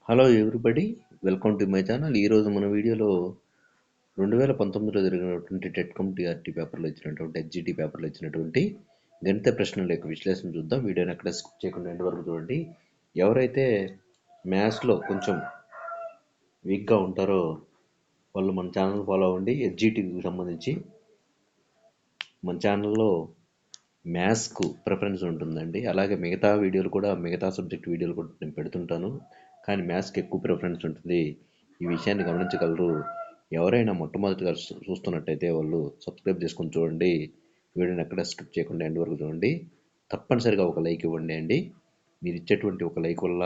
Hello everybody, welcome to my channel. ఈరోజు మన వీడియోలో 2019లో జరిగినటువంటి టెట్‌కమ్ టీఆర్‌టీ పేపర్లో ఇచ్చినటువంటి హెచ్‌జీటీ పేపర్లో ఇచ్చినటువంటి గణిత ప్రశ్నల యొక్క విశ్లేషణ చూద్దాం. వీడియోని ఎక్కడ స్కిప్ చేయకుండా ఎండ్ వరకు చూడండి. ఎవరైతే మ్యాథ్స్‌లో కొంచెం వీక్‌గా ఉంటారో వాళ్ళు మన ఛానల్ ఫాలో అవ్వండి. హెచ్‌జీటీకి సంబంధించి మన ఛానల్లో మ్యాథ్స్‌కు ప్రిఫరెన్స్ ఉంటుందండి. అలాగే మిగతా వీడియోలు కూడా మిగతా సబ్జెక్ట్ వీడియోలు కూడా నేను పెడుతుంటాను. కానీ మ్యాథ్స్‌కి ఎక్కువ ప్రిఫరెన్స్ ఉంటుంది. ఈ విషయాన్ని గమనించగలరు. ఎవరైనా మొట్టమొదటిగా చూస్తున్నట్టయితే వాళ్ళు సబ్స్క్రైబ్ చేసుకొని చూడండి. వీడియోని ఎక్కడ స్కిప్ చేయకుండా ఎండ్ వరకు చూడండి. తప్పనిసరిగా ఒక లైక్ ఇవ్వండి అండి. మీరు ఇచ్చేటువంటి ఒక లైక్ వల్ల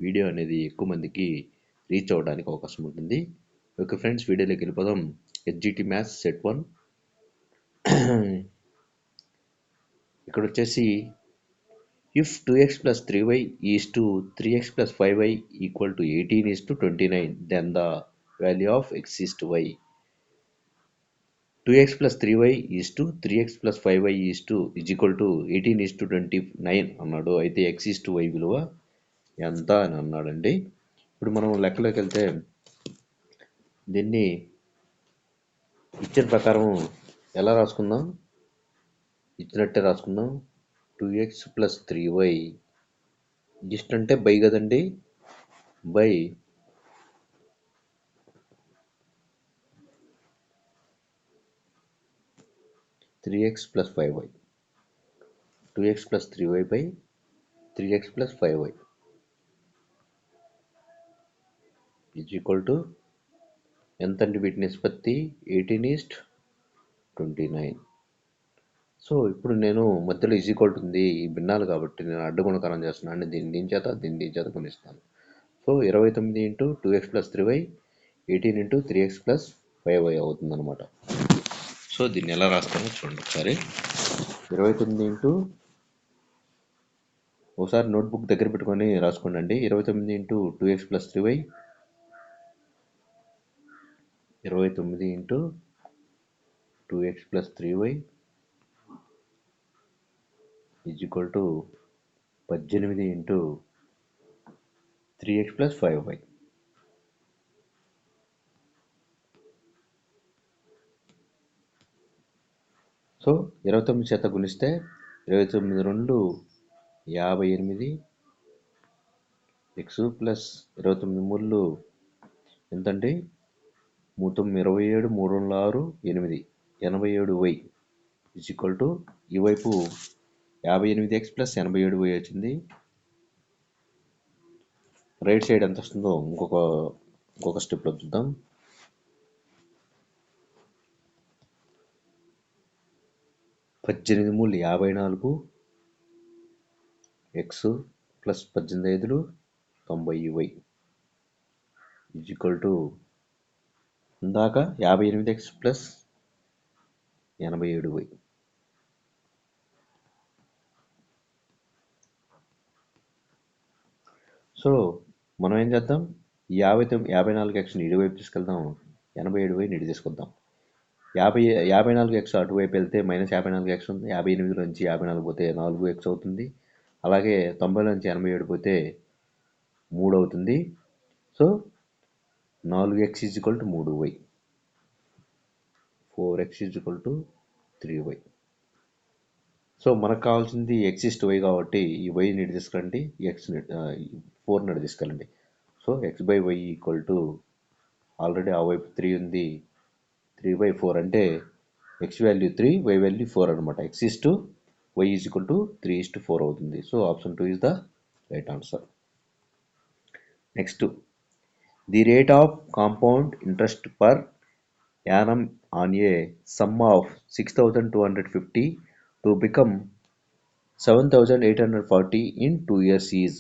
వీడియో అనేది ఎక్కువ మందికి రీచ్ అవ్వడానికి అవకాశం ఉంటుంది. ఓకే ఫ్రెండ్స్, వీడియోలోకి వెళ్ళిపోదాం. హెచ్‌జీటీ మ్యాథ్స్ సెట్ 1 ఇక్కడ వచ్చేసి if 2x plus 3y is to 3x plus 5y equal to 18 is to 29, then the value of x is to y. 2x plus 3y is to 3x plus 5y is equal to 18 is to 29 అన్నాడు. అయితే x is to y విలువ ఎంత అని అన్నాడండి. ఇప్పుడు మనం లెక్కలోకి వెళ్తే దీన్ని ఇచ్చిన ప్రకారం ఎలా రాసుకుందాం? ఇచ్చినట్టే రాసుకుందాం. 2x plus 3y జస్ట్ అంటే బై కదండి, by 3x plus 5y, 2x plus 3y by 3x plus 5y is equal to ఎంతండి? వీటి నిష్పత్తి 18:29. సో ఇప్పుడు నేను మధ్యలో ఈజ్ ఈక్వల్ ఉంది, ఈ భిన్నాలు కాబట్టి నేను అడ్డుగుణకారం చేస్తున్నాను. దీని చేత గుణిస్తాను. So 29 into 2x plus 3y 18 into 3x plus 5y అవుతుంది అనమాట. సో దీన్ని ఎలా రాస్తానో చూడండి ఒకసారి. 29 ఇంటూ, ఒకసారి నోట్బుక్ దగ్గర పెట్టుకొని రాసుకోండి. 29 into 2x plus 3y, 29 into 2x plus 3y is equal to 18 into 3x plus 5y. So 29 చేత గుణిస్తే 29 2 58, ఎక్స్ ప్లస్ 29 3 ఎంతండి? 27, 3 6 8, 87y ఈజ్ ఈక్వల్ టు, ఈ వైపు 58x ప్లస్ 87y వచ్చింది. రైట్ సైడ్ ఎంత వస్తుందో ఇంకొక స్టెప్లో చూద్దాం. 18 3 54, X plus 18 5 90y is equal to ఇందాక 58x ప్లస్ 87y. సో మనం ఏం చేద్దాం? 54xని ఇటువైపు తీసుకెళ్దాం, 87yని ఇటు తీసుకొద్దాం. 54x అటువైపు వెళ్తే మైనస్ 54x ఉంది. 58 నుంచి 54 పోతే 4x అవుతుంది. అలాగే 90 నుంచి 87 పోతే 3 అవుతుంది. So 4x is equal to 3y, 4x is equal to 3y. So మనకు కావాల్సింది x ఈజ్ టు y కాబట్టి ఈ y నీటి తీసుకురండి, x 4 నీటి తీసుకెళ్ళండి. So x by y equal to, already ఆ వైపు 3 ఉంది, 3/4 అంటే x వాల్యూ 3, y వాల్యూ 4 అనమాట. x is to y is equal to 3:4 అవుతుంది. So option 2 is the right answer. Next, the rate of compound interest per annum on a some of 6,250 to become 7,840 in 2 years is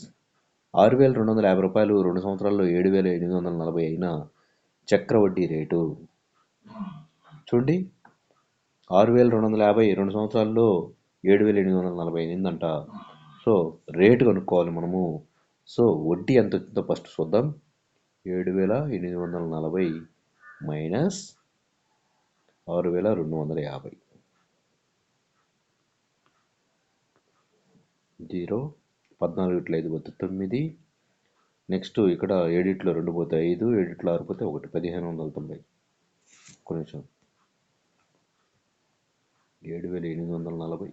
6,250 రూపాయలు 2 సంవత్సరాల్లో 7,840 అయిన చక్రవడ్డీ rate. చూడండి, 6,250 2 సంవత్సరాల్లో 7,840 అయిందంట. So rate కనుక్కోవాలి మనము. So వడ్డీ ఎంత వచ్చిందో ఫస్ట్ చూద్దాం. 7,840 మైనస్ 6,250, 0, 14 9, నెక్స్ట్ ఇక్కడ ఎడిట్లో 2 పోతే 5, ఎడిట్లో 6 పోతే 1, 1590. కొంచెం 7840,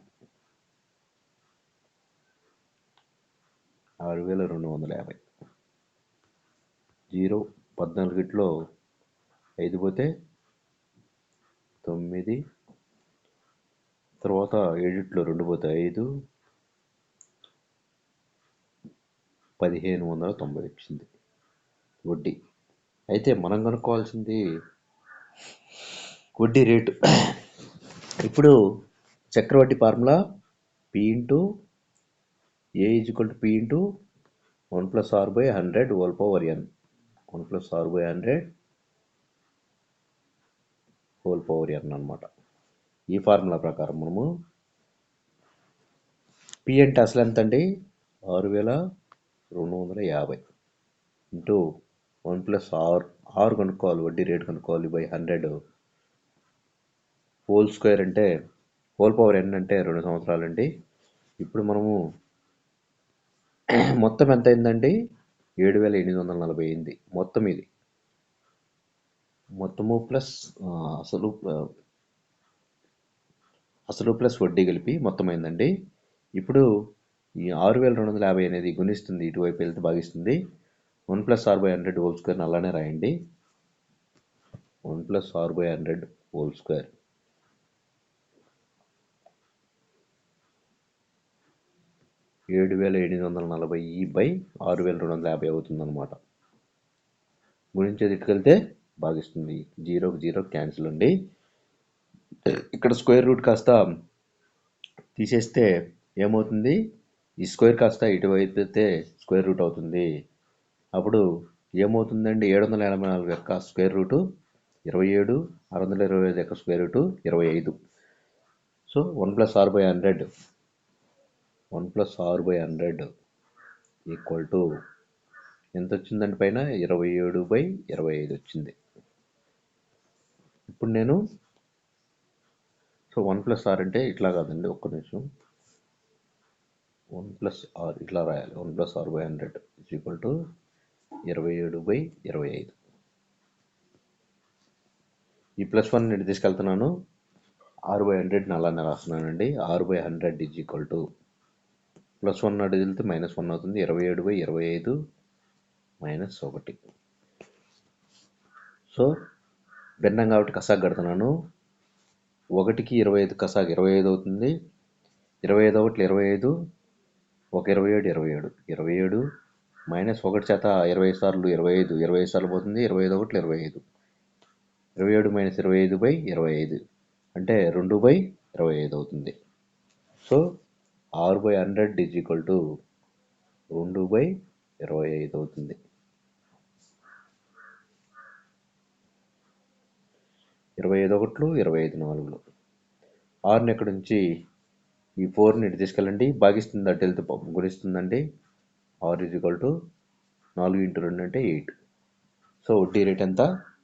6250. 0 14 5 పోతే 9, తర్వాత ఎడిట్లో 2 పోతే 5, 1590 వచ్చింది వడ్డీ. అయితే మనం కనుక్కోవాల్సింది వడ్డీ రేటు. ఇప్పుడు చక్రవడ్డీ formula P into A equal to P into 1 + R/100 whole power n. 1 + R/100 whole power n అనమాట. ఈ ఫార్ములా ప్రకారం మనము P అంటే అసలు ఎంత అండి? 6250 ఇంటూ 1 + R కనుక్కోవాలి, వడ్డీ రేటు కనుక్కోవాలి, బై 100 హోల్ స్క్వేర్ అంటే హోల్ పవర్ n అంటే 2 సంవత్సరాలండి. ఇప్పుడు మనము మొత్తం ఎంత అయిందండి? 7840 అయింది మొత్తం. ఇది మొత్తము ప్లస్ అసలు ప్లస్ వడ్డీ కలిపి మొత్తం అయిందండి. ఇప్పుడు ఈ 6250 అనేది గుణిస్తుంది, ఇటువైపు వెళ్తే భాగిస్తుంది. 1 + R/100 హోల్ స్క్వేర్ని అలానే రాయండి. 1 + R/100 హోల్ స్క్వేర్ 7840/6250 అవుతుందన్నమాట. గుణించేది ఇటుకెళ్తే భాగిస్తుంది. 0కి 0 క్యాన్సిల్ అండి. ఇక్కడ స్క్వేర్ రూట్ కాస్త తీసేస్తే ఏమవుతుంది? ఈ స్క్వేర్ కాస్త ఇటువైపు అయితే స్క్వేర్ రూట్ అవుతుంది. అప్పుడు ఏమవుతుందండి? 784 యొక్క స్క్వేర్ రూటు 27, 625 యొక్క square root 25. So 1 + R/100 equal to ఎంత వచ్చిందండి? పైన 27/25 వచ్చింది. ఇప్పుడు నేను 1 + R అంటే ఇట్లా కాదండి, ఒక్క నిమిషం. 1 + R ఇట్లా రాయాలి. 1 + R/100 ఈక్వల్ టు 27/25. ఈ +1 నేను తీసుకెళ్తున్నాను, R/100 అలానే రాస్తున్నానండి. R/100 ఈక్వల్ టు +1 అటు వెళ్తే -1 అవుతుంది. 27/25 -1. సో భిన్నం కాబట్టి కసాకు కడుతున్నాను. 1కి 25 కసాకు 25 అవుతుంది. 25 ఒకటి 25, 1 27 27 27 -1 చేత 20 సార్లు 25, 25 సార్లు పోతుంది. 25 ఒకటి 25, 27 - 25/25 అంటే 2/25 అవుతుంది. సో R/100 ఈక్వల్ టు 2/25 అవుతుంది. 25 ఒకట్లు 25 నాలుగులు. ఆరుని ఎక్కడి నుంచి ఈ 4ని ఇటు తీసుకెళ్ళండి, భాగిస్తుంది, అటు వెళ్తే గుణిస్తుందండి. R ఈక్వల్ టు 4 × 2 అంటే 8. సో వడ్డీ రేట్ ఎంత?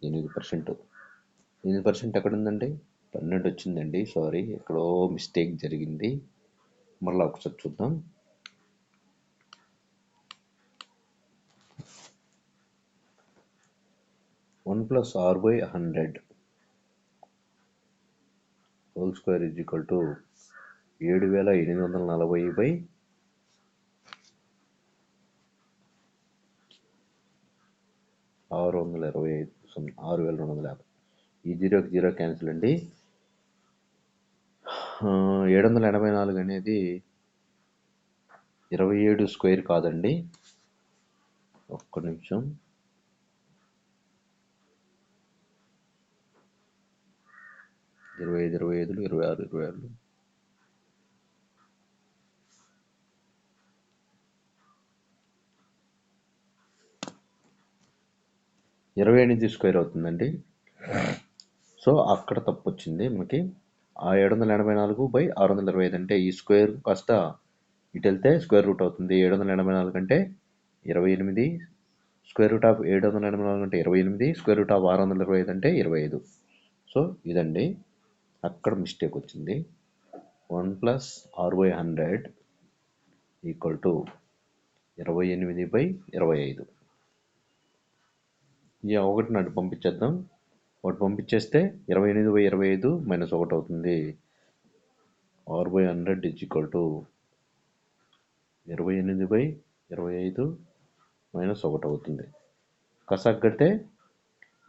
8%. 8% ఎక్కడ ఉందండి? 12 వచ్చిందండి. సారీ, ఎక్కడో మిస్టేక్ జరిగింది. మళ్ళీ ఒకసారి చూద్దాం. (1 + R/100 whole square equal to 7840/625. ఈ 0కి 0 క్యాన్సిల్ అండి. 784 అనేది 27 స్క్వేర్ కాదండి. ఒక్క నిమిషం. 25 25 26 26 28 స్క్వేర్ అవుతుందండి. సో అక్కడ తప్పు వచ్చింది మనకి. ఆ 784/625 అంటే ఈ స్క్వేర్ కాస్త ఇటు వెళ్తే స్క్వేర్ రూట్ అవుతుంది. 784 అంటే 28, స్క్వేర్ రూట్ ఆఫ్ 784 అంటే 28, స్క్వేర్ రూట్ ఆఫ్ 625 అంటే 25. సో ఇదండి, అక్కడ మిస్టేక్ వచ్చింది. 1 + R/100 ఈక్వల్ టు 28/25. ఈ 1ని అటు పంపించేద్దాం. ఒకటి పంపించేస్తే 28/25 మైనస్ 1 అవుతుంది. R/100 is equal to 28/25 minus 1 అవుతుంది. కసాకు కడితే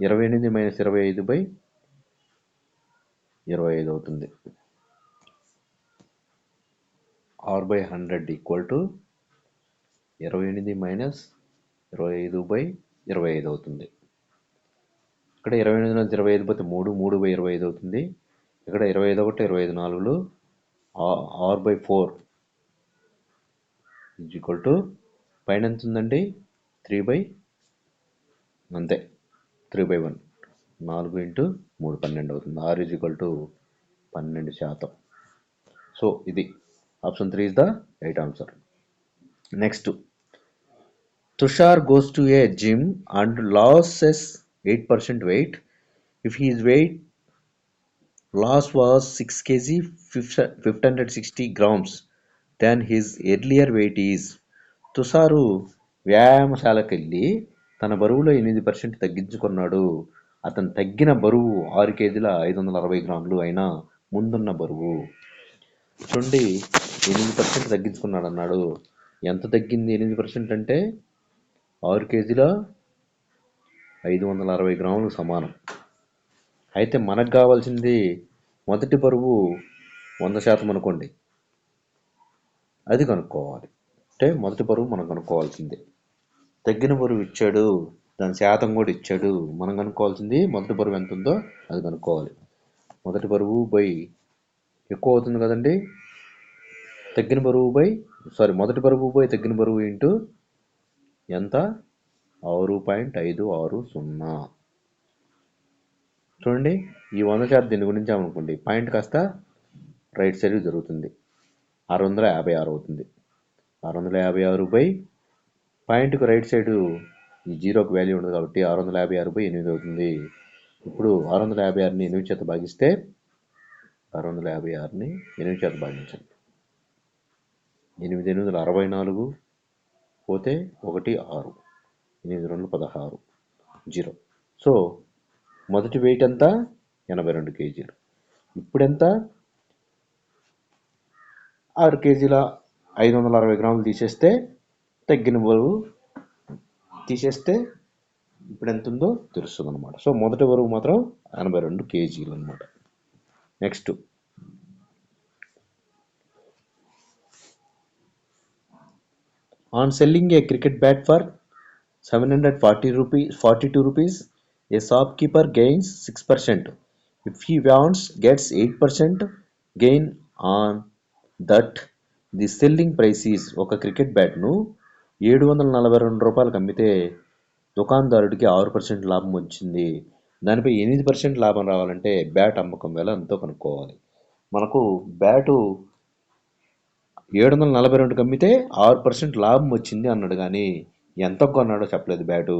28 మైనస్ 25/25 అవుతుంది. R/100 ఈక్వల్ టు 28 మైనస్ 25/25 అవుతుంది. ఇక్కడ 28 నుంచి 25 పోతే 3/25 అవుతుంది. ఇక్కడ 25 ఒకటి 25 4లు R/4 ఈజ్ ఈక్వల్ టు పైన ఎంత ఉందండి 3 అంతే 3/1 4 ఇంటూ 3 12 అవుతుంది. R is equal to 12%. So ఇది option 3 is the right answer. Next, Tushar goes to a gym and loses 8% weight. If his weight loss was 6 kg 560 grams, then his earlier weight is. తుషారు వ్యాయామశాలకు వెళ్ళి తన బరువులో 8% తగ్గించుకున్నాడు. అతను తగ్గిన బరువు 6 కేజీల 560 గ్రాములు అయినా ముందున్న బరువు. చూడండి 8% తగ్గించుకున్నాడు అన్నాడు. ఎంత తగ్గింది 8% అంటే 6 కేజీల 560 గ్రాములకు సమానం. అయితే మనకు కావాల్సింది మొదటి బరువు 100% అనుకోండి, అది కనుక్కోవాలి. అంటే మొదటి బరువు మనం కనుక్కోవాల్సింది. తగ్గిన బరువు ఇచ్చాడు, దాని శాతం కూడా ఇచ్చాడు. మనం కనుక్కోవాల్సింది మొదటి బరువు ఎంత ఉందో అది కనుక్కోవాలి. మొదటి బరువు బై ఎక్కువ అవుతుంది కదండి, మొదటి బరువు బై తగ్గిన బరువు ఇంటూ ఎంత 6.560. చూడండి ఈ 100% దీని గురించి అనుకోండి, పాయింట్ కాస్త రైట్ సైడ్ జరుగుతుంది, 656 అవుతుంది. 656 బై పాయింట్కు రైట్ సైడ్ ఈ జీరోకి వాల్యూ ఉండదు కాబట్టి 656/8 అవుతుంది. ఇప్పుడు 656ని 8 చేత భాగిస్తే 656ని 8 చేత భాగించండి. 8 8 64 పోతే 1 6 8 2 16 0. సో మొదటి వెయిట్ ఎంత 82 కేజీలు. ఇప్పుడెంత 6 కేజీల 560 గ్రాములు తీసేస్తే తగ్గిన బరువు తీసేస్తే ఇప్పుడు ఎంత ఉందో తెలుస్తుంది అనమాట. సో మొదటి బరువు మాత్రం 82 కేజీలు అనమాట. Next, on selling a cricket bat for 742 rupees, a shopkeeper gains 6%. If he wants, gets 8% gain on that. The selling price is. ఒక క్రికెట్ బ్యాట్ను 742 రూపాయలకు అమ్మితే దుకాణదారుడికి 6% లాభం వచ్చింది. దానిపై 8% లాభం రావాలంటే బ్యాట్ అమ్మకం వేల ఎంతో కనుక్కోవాలి. మనకు బ్యాటు 742కి అమ్మితే 6% లాభం వచ్చింది అన్నాడు, కానీ ఎంత కొన్నాడో చెప్పలేదు బ్యాటు.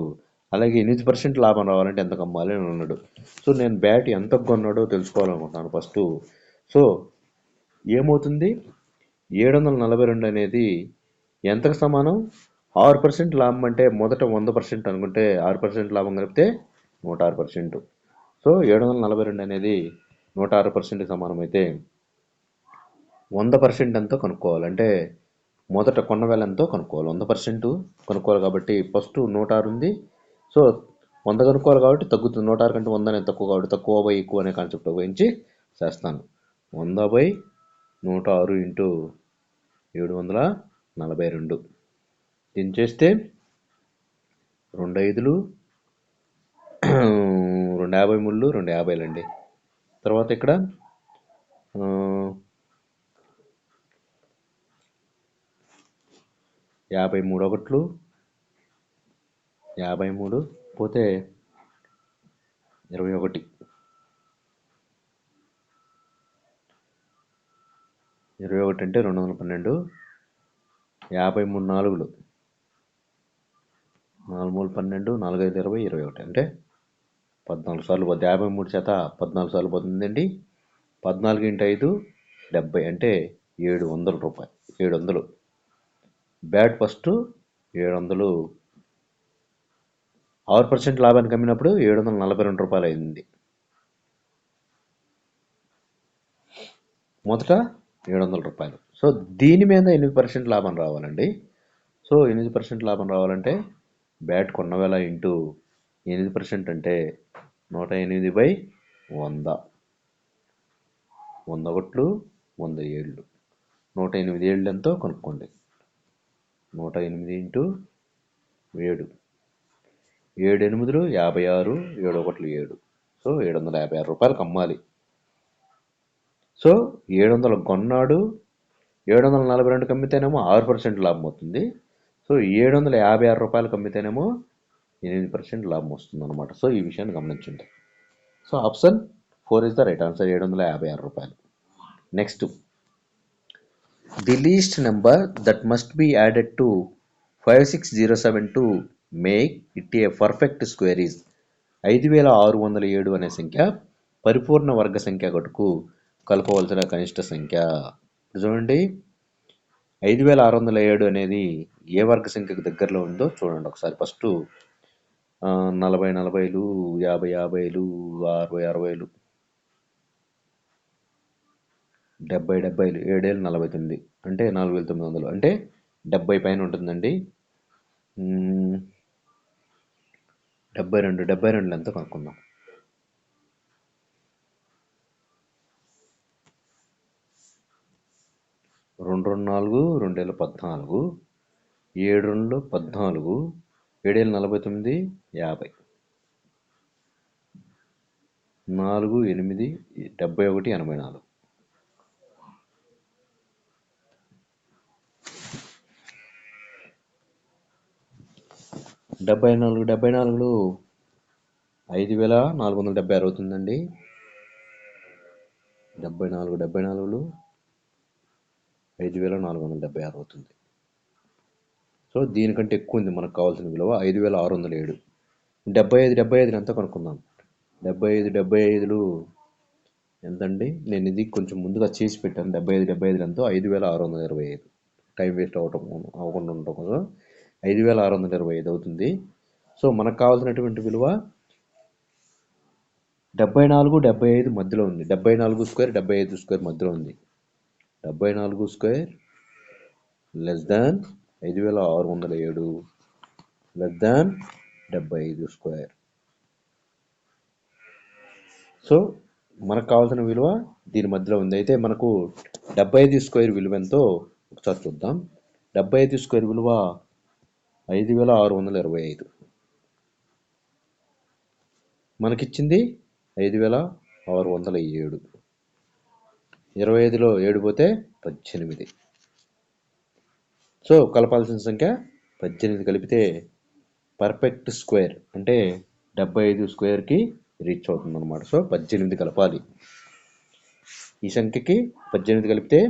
అలాగే 8% లాభం రావాలంటే ఎంత అమ్మాలి అని అన్నాడు. సో నేను బ్యాట్ ఎంత కొన్నాడో తెలుసుకోవాలనుకుంటున్నాను ఫస్ట్. సో ఏమవుతుంది 742 అనేది ఎంతకు సమానం, 6% లాభం అంటే మొదట 100% అనుకుంటే 6% లాభం కలిపితే 106%. సో 742 అనేది 106%కి సమానం అయితే 100% ఎంతో కనుక్కోవాలి. అంటే మొదట కొన్న వేల ఎంతో కనుక్కోవాలి, 100% కనుక్కోవాలి. కాబట్టి ఫస్ట్ 106 ఉంది, సో 100 కనుక్కోవాలి కాబట్టి తగ్గుతుంది. 106 కంటే 100 అనేది తక్కువ కాబట్టి తక్కువ బై ఎక్కువ అనే కాన్సెప్ట్ ఉపయోగించి చేస్తాను. 100/106 ఇంటూ 742. దీన్ని చేస్తే 2 5లు 2 53లు 2 50లు అండి. తర్వాత ఇక్కడ 53 ఒకట్లు 53 పోతే 21 అంటే 212. 53 4లు 4 3 12 4 5 20 21 అంటే 14 సార్లు పోతుంది. 53 చేత 14 సార్లు పోతుందండి. 14 × 5 70 అంటే 700 రూపాయలు. 700 బ్యాట్ ఫస్ట్ 700 6% లాభానికి అమ్మినప్పుడు 742 రూపాయలు అయింది. మొదట 700 రూపాయలు. సో దీని మీద 8% లాభం రావాలండి. సో 8% లాభం రావాలంటే బ్యాట్ కొన్న వేల ఇంటూ 8% అంటే 108/100. 100 ఒకట్లు 100 ఏళ్ళు. 108 ఏళ్ళు ఎంతో కనుక్కోండి. 108 ఇంటూ 7. 7 8 56, 7 1 7. సో 756 రూపాయలకు అమ్మాలి. సో 700 కొన్నాడు, 742 అమ్మితేనేమో 6% లాభం అవుతుంది. సో 756 రూపాయలకు అమ్మితేనేమో 8% లాభం వస్తుంది అనమాట. సో ఈ విషయాన్ని గమనించండి. So option 4 is the right answer, 756 రూపాయలు. Next, the least number that must be added to 5607 to make it a perfect square is 5607 అనే సంఖ్య పరిపూర్ణ వర్గ సంఖ్య కొరకు కలపవలసిన కనిష్ట సంఖ్య. చూడండి, 5607 అనేది ఏ వర్గ సంఖ్యకు దగ్గరలో ఉందో చూడండి ఒకసారి. ఫస్ట్ 40 40లు, 50 50లు, 60 60లు, 70 70లు, 7 49 అంటే 4900 అంటే 70 పైన ఉంటుందండి. 72 ఎంత కనుక్కుందాం. 2 4 2 14, 7 14, 7 49, 50, 4 8 71 84. డెబ్బై నాలుగులో 5476 అవుతుందండి. 74లో 5476 అవుతుంది. సో దీనికంటే ఎక్కువ ఉంది మనకు కావాల్సిన విలువ 5607. 75 ఎంత కనుక్కుందాం. 75లు ఎంతండి? నేను ఇది కొంచెం ముందుగా చేసి పెట్టాను. 75 ఎంతో 5625. టైం వేస్ట్ అవ్వకుండా ఉండటం కోసం 5625 అవుతుంది. సో మనకు కావాల్సినటువంటి విలువ 74 75 మధ్యలో ఉంది. 74 స్క్వేర్ 75 స్క్వేర్ మధ్యలో ఉంది. 74 square less than 5607 less than 75 square. So మనకు కావాల్సిన విలువ దీని మధ్యలో ఉంది. అయితే మనకు 75 స్క్వేర్ విలువ ఎంతో ఒకసారి చూద్దాం. 75 స్క్వేర్ విలువ 5625. మనకిచ్చింది 5607. 25లో 7 పోతే 18. సో కలపాల్సిన సంఖ్య 18 కలిపితే పర్ఫెక్ట్ స్క్వేర్ అంటే 75 స్క్వేర్కి రీచ్ అవుతుంది అనమాట. సో 18 కలపాలి. ఈ సంఖ్యకి 18 కలిపితే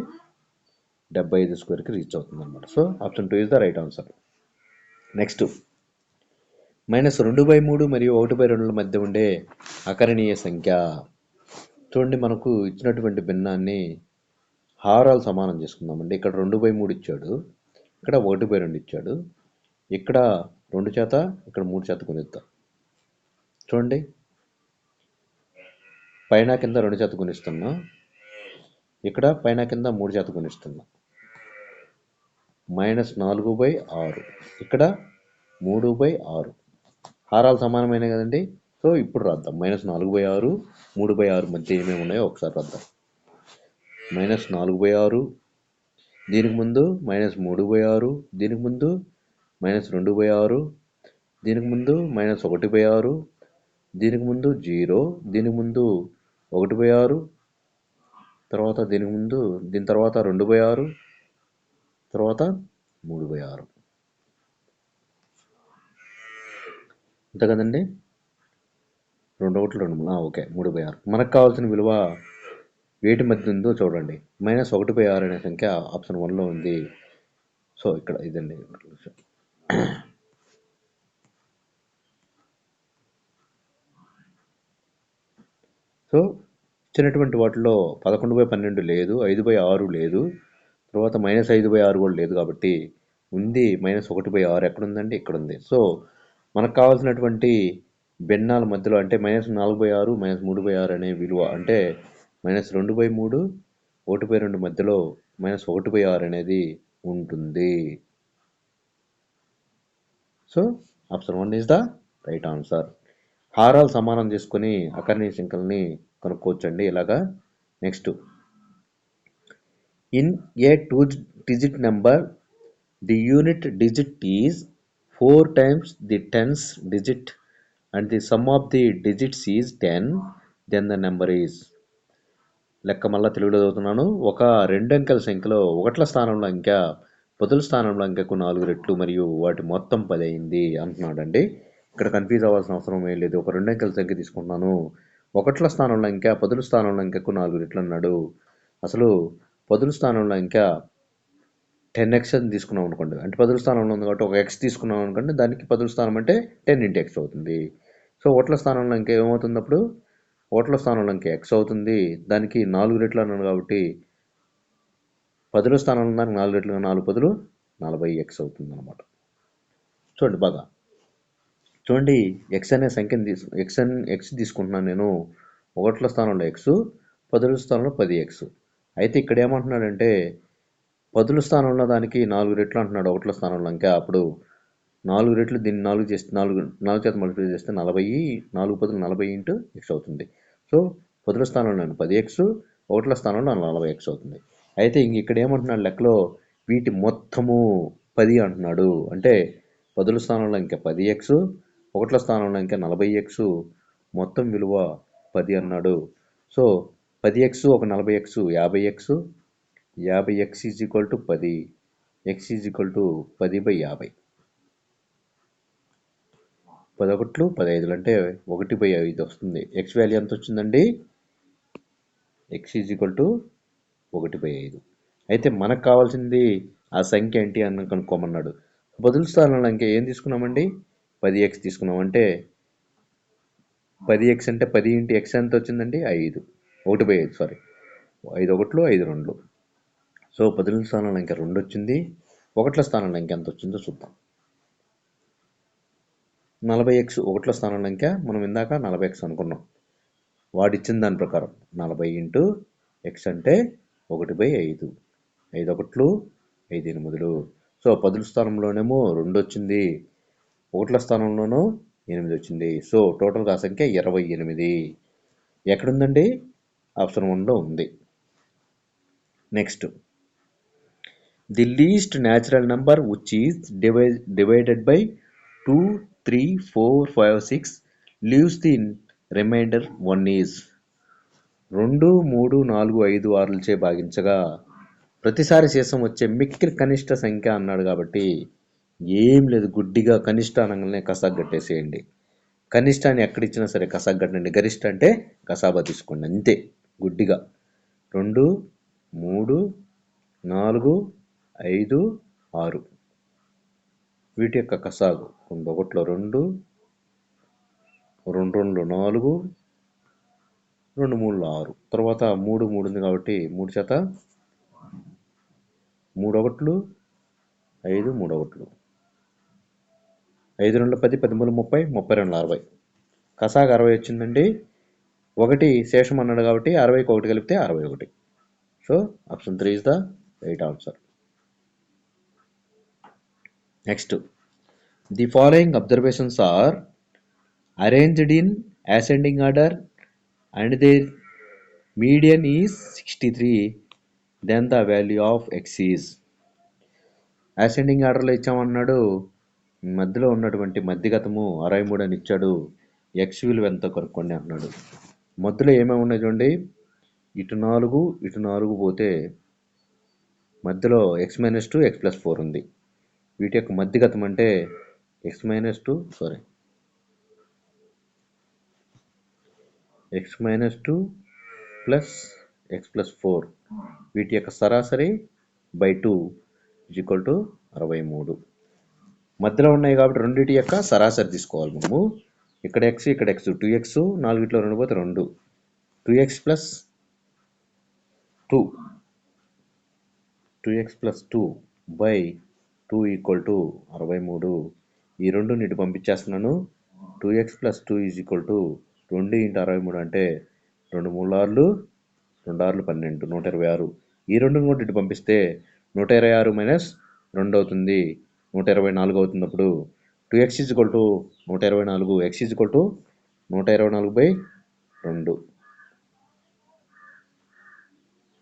75 స్క్వేర్కి రీచ్ అవుతుంది అనమాట. So option 2 is the right answer. Next, -2/3 మరియు 1/2 మధ్య ఉండే అకరణీయ సంఖ్య. చూడండి, మనకు ఇచ్చినటువంటి భిన్నాన్ని హారాలు సమానం చేసుకుందామండి. ఇక్కడ 2/3 ఇచ్చాడు, ఇక్కడ 1/2 ఇచ్చాడు, ఇక్కడ 2 చేత, ఇక్కడ 3 చేత గుణిద్దాం. చూడండి, పైన కింద 2 చేత గుణిస్తున్నా, ఇక్కడ పైన కింద 3 చేత గుణిస్తున్నా. -4/6, ఇక్కడ 3/6. హారాలు సమానమైన కదండి. సో ఇప్పుడు రాద్దాం. -4/6, 3/6 మధ్య ఏమేమి ఉన్నాయో ఒకసారి రాద్దాం. -4/6, దీనికి ముందు -3/6, దీనికి ముందు -2/6, దీనికి ముందు -1/6, దీనికి ముందు 0, దీనికి ముందు 1/6, తర్వాత దీనికి ముందు, దీని తర్వాత 2/6, తర్వాత 3/6. అంతే కదండి. 2 1 2 ఓకే, 3/6. మనకు కావాల్సిన విలువ వేటి మధ్య ఉందో చూడండి. -1/6 అనే సంఖ్య ఆప్షన్ 1లో ఉంది. సో ఇక్కడ ఇదండి. సో ఇచ్చినటువంటి వాటిలో 11/12 లేదు, 5/6 లేదు, తర్వాత -5/6 కూడా లేదు. కాబట్టి ఉంది -1/6 ఎక్కడ ఉందండి? ఇక్కడ ఉంది. సో మనకు కావాల్సినటువంటి భిన్నాల మధ్యలో అంటే -4/6 -3/6 అనే విలువ అంటే -2/3 1/2 మధ్యలో -1/6 అనేది ఉంటుంది. So option 1 is the right answer. హారాలు సమానం చేసుకొని అకర్ణీయ సంఖ్యల్ని కనుక్కోవచ్చండి ఇలాగా. Next, in a 2-digit number the unit digit is 4 times the tens digit and the sum of the digits is 10, then the number is. లెక్క మళ్ళా తెలుగులో చదువుతున్నాను. ఒక 2 అంకెల సంఖ్యలో ఒకట్ల స్థానంలో అంకె పదుల స్థానంలో అంకెకు 4 రెట్లు మరియు వాటి మొత్తం 10 అయింది అంటున్నాడండి. ఇక్కడ కన్ఫ్యూజ్ అవ్వాల్సిన అవసరం ఏం లేదు. ఒక 2 అంకెల సంఖ్య తీసుకుంటున్నాను. ఒకట్ల స్థానంలో అంకె పదుల స్థానంలో అంకెకు 4 రెట్లు అన్నాడు. అసలు పదుల స్థానంలో అంకె 10x అని తీసుకున్నాం అనుకోండి, అంటే పదుల స్థానంలో ఉంది కాబట్టి ఒక x తీసుకున్నాం అనుకోండి, దానికి పదుల స్థానం అంటే 10 × x అవుతుంది. సో ఓట్ల స్థానంలో ఇంకా ఏమవుతుంది అప్పుడు? ఓట్ల స్థానంలో ఇంకా x అవుతుంది. దానికి 4 రెట్లు అన్నాను కాబట్టి పదుల స్థానంలో దానికి 4 రెట్లు 4 పదులు 40x అవుతుంది అనమాట. చూడండి బాగా చూడండి, x అనే సంఖ్యను x తీసుకుంటున్నాను నేను. ఒకట్ల స్థానంలో x, పదుల స్థానంలో 10x. అయితే ఇక్కడ ఏమంటున్నాడంటే పదుల స్థానంలో దానికి 4 రెట్లు అంటున్నాడు. ఒకట్ల స్థానంలో ఇంకా అప్పుడు 4 రెట్లు దీన్ని 4 చేస్తే 4 చేత మల్టిప్లై చేస్తే 40, 4 పదులు 40 × x అవుతుంది. సో పదుల స్థానంలో 10x, ఒకట్ల స్థానంలో 40x అవుతుంది. అయితే ఇక్కడ ఏమంటున్నాడు లెక్కలో వీటి మొత్తము 10 అంటున్నాడు. అంటే పదుల స్థానంలో ఇంకా 10x, ఒకట్ల స్థానంలో ఇంకా 40x, మొత్తం విలువ 10 అన్నాడు. సో 10x ఒక 40x 50x, 50x is equal to 10, x is equal to 10/50. 11 15 అంటే 1/5 వస్తుంది. x వాల్యూ ఎంత వచ్చిందండి? x is equal to 1/5. అయితే మనకు కావాల్సింది ఆ సంఖ్య ఏంటి అని కనుక్కోమన్నాడు. పదుల స్థానంలో ఇంకా ఏం తీసుకున్నామండి? 10x తీసుకున్నాం. అంటే 10x అంటే 10 × x ఎంత వచ్చిందండి? 5. 1/5 సారీ, 5 1 5 2. సో పదుల స్థానంలో ఇంకా 2 వచ్చింది. ఒకట్ల స్థానంలో ఇంకా ఎంత వచ్చిందో చూద్దాం. 40x ఒకట్ల స్థానంలో ఇంకా మనం ఇందాక 40x అనుకున్నాం. వాడిచ్చిన దాని ప్రకారం 40 × x అంటే 1/5. 5 1 5 8. సో పదుల స్థానంలోనేమో 2 వచ్చింది, ఒకట్ల స్థానంలోనూ 8 వచ్చింది. సో టోటల్గా ఆ సంఖ్య 28. ఎక్కడుందండి? ఆప్షన్ 1లో ఉంది. Next, the least natural number which is divided by 2, 3, 4, 5, 6 leaves the remainder 1 is. 2, 3, 4, 5, 6లచే భాగించగా ప్రతిసారి శేషం వచ్చే మిక్కిలి కనిష్ట సంఖ్య అన్నాడు కాబట్టి ఏం లేదు, గుడ్డిగా కనిష్ట అనగానే కసాకు కట్టేసేయండి. కనిష్టాన్ని ఎక్కడిచ్చినా సరే కసాకు కట్టండి, గరిష్ట అంటే కసాబా తీసుకోండి, అంతే గుడ్డిగా. 2, 3, 4, 5, 6 వీటి యొక్క కసాగు 2 1 2, 2 2 4, 2 3 6, తర్వాత 3 3 ఉంది కాబట్టి 3 చేత 3 1 5 3 1, 5 2 10, 10 3 30, 32 60. కసాగు 60 వచ్చిందండి. ఒకటి శేషం అన్నాడు కాబట్టి 60కి 1 కలిపితే 61. So option 3 is the right answer. Next, the following observations are arranged in ascending order and their median is 63, then the value of x is. ascending ఆర్డర్లో ఇచ్చామన్నాడు. మధ్యలో ఉన్నటువంటి మధ్యగతము 63 అని ఇచ్చాడు. x విలువ ఎంత కనుక్కోండి అన్నాడు. మధ్యలో ఏమేమి ఉన్నాయి చూడండి, ఇటు 4 ఇటు 4 పోతే మధ్యలో x - 2 x + 4 ఉంది. వీటి యొక్క మధ్యగతం అంటే x - 2 ప్లస్ x + 4 వీటి యొక్క సరాసరి /2 = 63. మధ్యలో ఉన్నాయి కాబట్టి రెండింటి యొక్క సరాసరి తీసుకోవాలి మనము. ఇక్కడ x ఇక్కడ x, 2x 4 2 పోతే 2, 2x + 2 2x + 2/2 = 63. ఈ రెండుని ఇటు పంపించేస్తున్నాను. 2x + 2 = 2 × 63 అంటే 2 3 6 2 6 12 126. ఈ రెండుని కూడా ఇటు పంపిస్తే 126 - 2 అవుతుంది, 124 అవుతుంది. అప్పుడు 2x = 124, x = 124/2, 2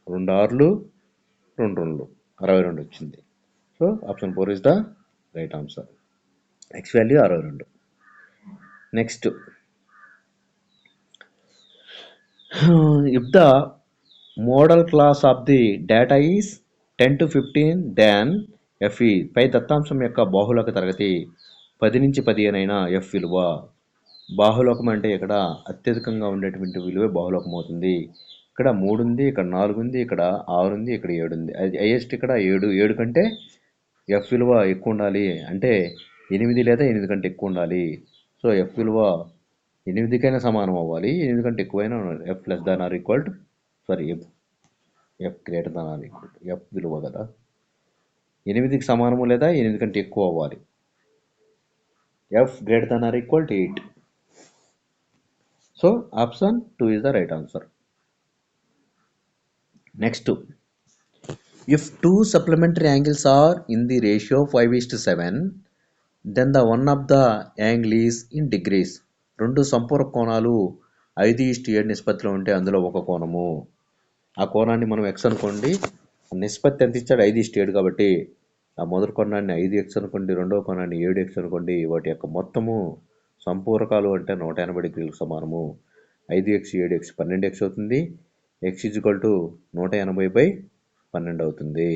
6 2 2 62 వచ్చింది. So option 4 is the right answer. x value 62. Next, if the model class of the data is 10 to 15, then f is పై దత్తాంశం యొక్క బాహుళక తరగతి 10 నుంచి 15 అయిన f విలువ. బాహుళకం అంటే ఇక్కడ అత్యధికంగా ఉండేటువంటి విలువే బాహుళకం అవుతుంది. ఇక్కడ 3 ఉంది, ఇక్కడ 4 ఉంది, ఇక్కడ 6 ఉంది, ఇక్కడ 7 ఉంది. అది హైయెస్ట్ ఇక్కడ 7 కంటే ఎఫ్ విలువ ఎక్కువ ఉండాలి, అంటే 8 లేదా 8 కంటే ఎక్కువ ఉండాలి. సో ఎఫ్ విలువ 8కైనా సమానం అవ్వాలి, 8 కంటే ఎక్కువైనా F less than or equal to F greater than or equal to F విలువ కదా 8కి సమానము లేదా 8 కంటే ఎక్కువ అవ్వాలి. F greater than or equal to 8. So option 2 is the right answer. Next, if two supplementary angles are in the ratio 5:7, then the one of the angle is in degrees. రెండు సంపూరక కోణాలు 5:7 నిష్పత్తిలో ఉంటే అందులో ఒక కోణము. ఆ కోణాన్ని మనం x అనుకోండి, నిష్పత్తి ఎంత ఇచ్చాడు 5:7 కాబట్టి ఆ మొదటి కోణాన్ని 5x అనుకోండి, రెండవ కోణాన్ని 7x అనుకోండి. వాటి యొక్క మొత్తము సంపూరకాలు అంటే 180 డిగ్రీలకు సమానము. 5x 7x 12x అవుతుంది. x = 180/12 అవుతుంది.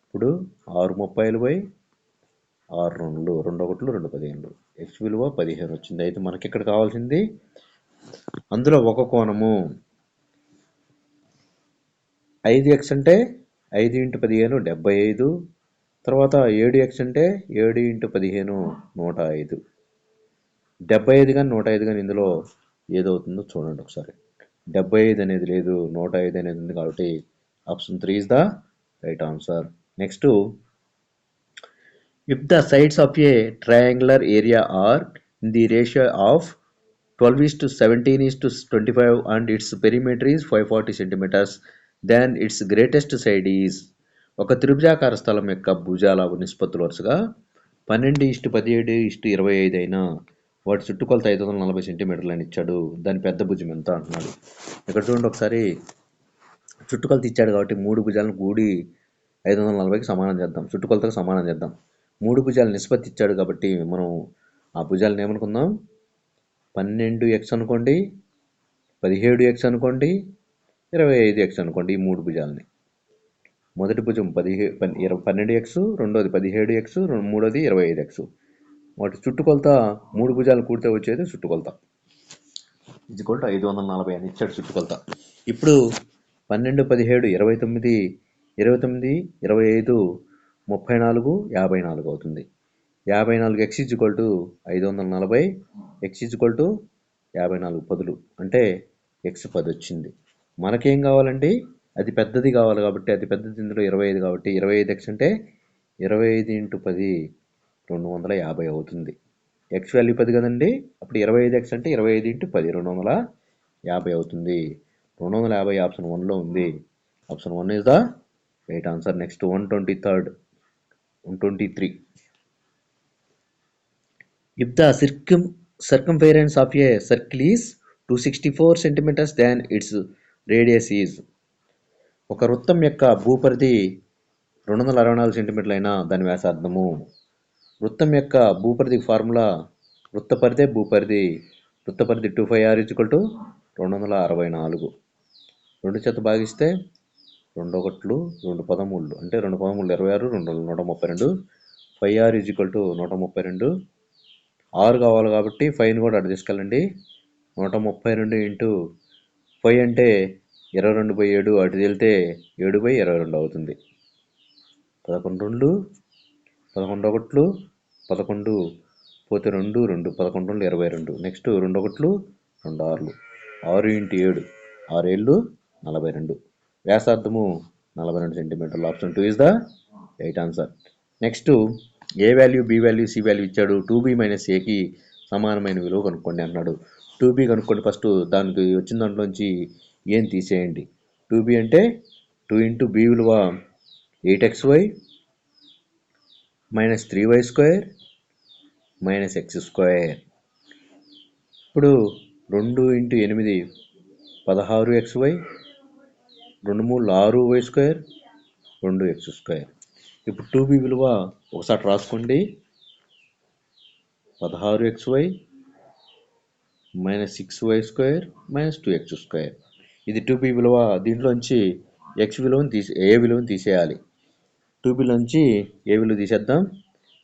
ఇప్పుడు 6 30/6 2 2 1 2 15, x విలువ 15 వచ్చింది. అయితే మనకి ఇక్కడ కావాల్సింది అందులో ఒక కోణము. 5x అంటే 5 × 15 75, తర్వాత 7x అంటే 7 × 15 105. 75 కానీ 105 కానీ ఇందులో ఏదవుతుందో చూడండి ఒకసారి. 75 అనేది లేదు, 105 అనేది ఉంది కాబట్టి option 3 is the right answer. Next, if the sides of a triangular area are in the ratio of 12:17:25 and its perimeter is 540 centimeters, then its greatest side is. ఒక త్రిభుజాకార స్థలం యొక్క భుజాల నిష్పత్తులు వరుసగా 12:17:25 అయినా వాటి చుట్టుకొలత 540 సెంటీమీటర్లు అని ఇచ్చాడు. దాని పెద్ద భుజం ఎంత అంటున్నాడు. ఇక్కడ చూడండి ఒకసారి, చుట్టుకొలత ఇచ్చాడు కాబట్టి 3 భుజాలను కూడి 540కి సమానం చేద్దాం, చుట్టుకొలతకు సమానం చేద్దాం. 3 భుజాల నిష్పత్తి ఇచ్చాడు కాబట్టి మనం ఆ భుజాలను ఏమనుకుందాం, 12x అనుకోండి, 17x అనుకోండి, 25x అనుకోండి. ఈ 3 భుజాలని మొదటి భుజం 12x, రెండోది 17x, మూడోది 25x. వాటి చుట్టుకొలత 3 భుజాలు కూడితే వచ్చేది చుట్టుకొలత = 540 అని ఇచ్చాడు చుట్టుకొలత. ఇప్పుడు 12 17 29 29 25 34 54 అవుతుంది. 54x = 540, x = 54 పదులు అంటే x 10 వచ్చింది. మనకేం కావాలండి, అది పెద్దది కావాలి కాబట్టి అది పెద్దది ఇందులో 25 కాబట్టి 25x అంటే 25 × 10 250 అవుతుంది. x వాల్యూ 10 కదండి, అప్పుడు 25x అంటే 25 × 10 250 అవుతుంది. 250 ఆప్షన్ 1లో ఉంది. Option 1 is the right answer. Next 123. If the circumference of a circle is 264 centimeters, then its radius is. ఒక వృత్తం యొక్క భూపరిధి 264 సెంటీమీటర్లు అయినా దాని వ్యాసార్థము. వృత్తం యొక్క భూపరిధి ఫార్ములా వృత్తపరిధే భూపరిధి. వృత్తపరిధి 2πr = 264. 2 చేత భాగిస్తే 2 1 2 13 అంటే 2 13 26, 2 132. 5r = 132. 6 కావాలి కాబట్టి 5ని కూడా అటు తీసుకెళ్ళండి. 132 × 5 అంటే 22/7, అటు వెళ్తే 7/22 అవుతుంది. 11 2 11 1 11 పోతే 2 2 11 22. నెక్స్ట్ 2 1 2 6 6 × 7 6 7 42. వ్యాసార్థము 42 సెంటీమీటర్లు. Option 2 is the right answer. Next, A value, B value, C value ఇచ్చాడు. 2b మైనస్ ఏకి సమానమైన విలువ కనుక్కోండి అన్నాడు. 2b కనుక్కోండి. ఫస్ట్ దానికి వచ్చిన దాంట్లోంచి ఏం తీసేయండి. 2b అంటే 2 ఇంటూ బి విలువ 8xy minus 3y square minus X square. ఇప్పుడు 2 into 8 16xy, 2 3 6y square 2x square. ఇప్పుడు 2b విలువ ఒకసారి రాసుకోండి. 16xy minus 6y square minus 2x square. ఇది 2b విలువ. దీంట్లోంచి ఏ విలువను తీసేయాలి. 2bలోంచి ఏ విలువ తీసేద్దాం.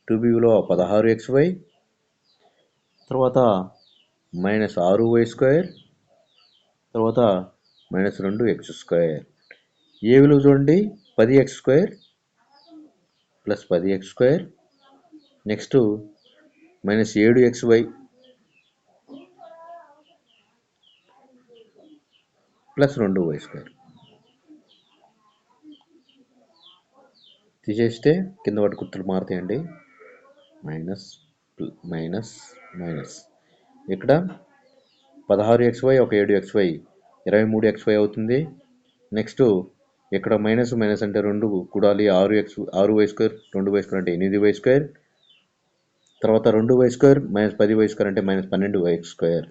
2b విలువ 16xy, తర్వాత మైనస్ 6y స్క్వేర్, తర్వాత మైనస్ 2x స్క్వేర్. ఏ విలువ చూడండి, 10x square plus 10x square. Next minus 7xy plus 2y square. తీసేస్తే కింద వాటి గుర్తులు మారుతాయండి. Minus minus minus. ఇక్కడ 16xy ఒక 7xy 23xy అవుతుంది. నెక్స్ట్ ఇక్కడ మైనస్ మైనస్ అంటే 2 కూడాలి. 6y స్క్వేర్ 2y స్క్వేర్ అంటే 8y స్క్వేర్. తర్వాత 2y square minus 10y square అంటే మైనస్ 12y స్క్వేర్.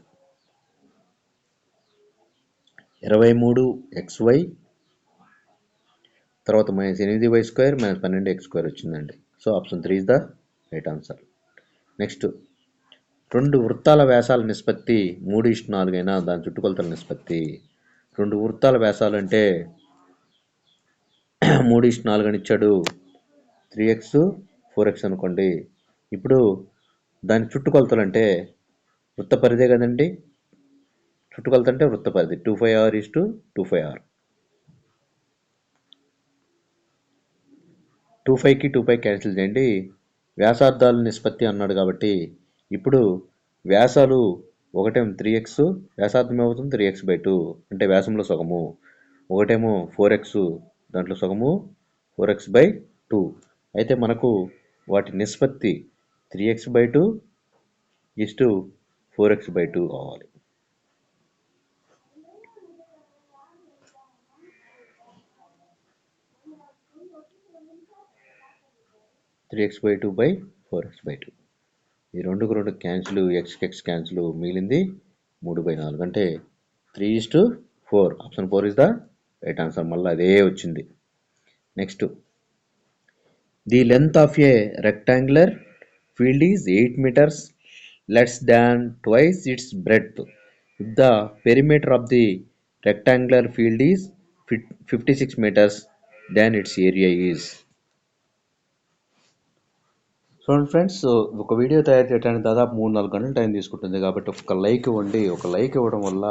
23xy తర్వాత minus 8y square minus 12x square వచ్చిందండి. So option 3 is the right answer. Next 2 వృత్తాల వ్యాసాల నిష్పత్తి 3:4 అయినా దాని చుట్టుకొలతల నిష్పత్తి. 2 వృత్తాల వ్యాసాలు అంటే 3:4 అని ఇచ్చాడు. 3x 4x అనుకోండి. ఇప్పుడు దాని చుట్టుకొలతలు అంటే వృత్త పరిధే కదండి. చుట్టుకొలత అంటే వృత్త పరిధి. 25r is to 25r. 25కి 25 cancel చేయండి. వ్యాసార్థాల నిష్పత్తి అన్నాడు కాబట్టి ఇప్పుడు వ్యాసాలు ఒకటేమో 3x, వ్యాసార్థం ఏమవుతుంది 3x/2 అంటే వ్యాసంలో సగము. ఒకటేమో 4x, దాంట్లో సగము 4x/2. అయితే మనకు వాటి నిష్పత్తి 3x/2 is to 4x/2 కావాలి. Three X by two by 4x/2. ఈ 2కు 2 క్యాన్సిల్, x క్యాన్సిల్, మిగిలింది 3/4 అంటే 3:4. Option 4 is the right answer. మళ్ళీ అదే వచ్చింది. Next, the length of a rectangular field is 8 meters less than twice its breadth. If the perimeter of the rectangular field is 56 meters, then its area is. చూడండి friends, ఒక video తయారు చేయడానికి దాదాపు 3-4 గంటల time తీసుకుంటుంది. కాబట్టి ఒక లైక్ ఇవ్వండి. ఒక లైక్ ఇవ్వడం వల్ల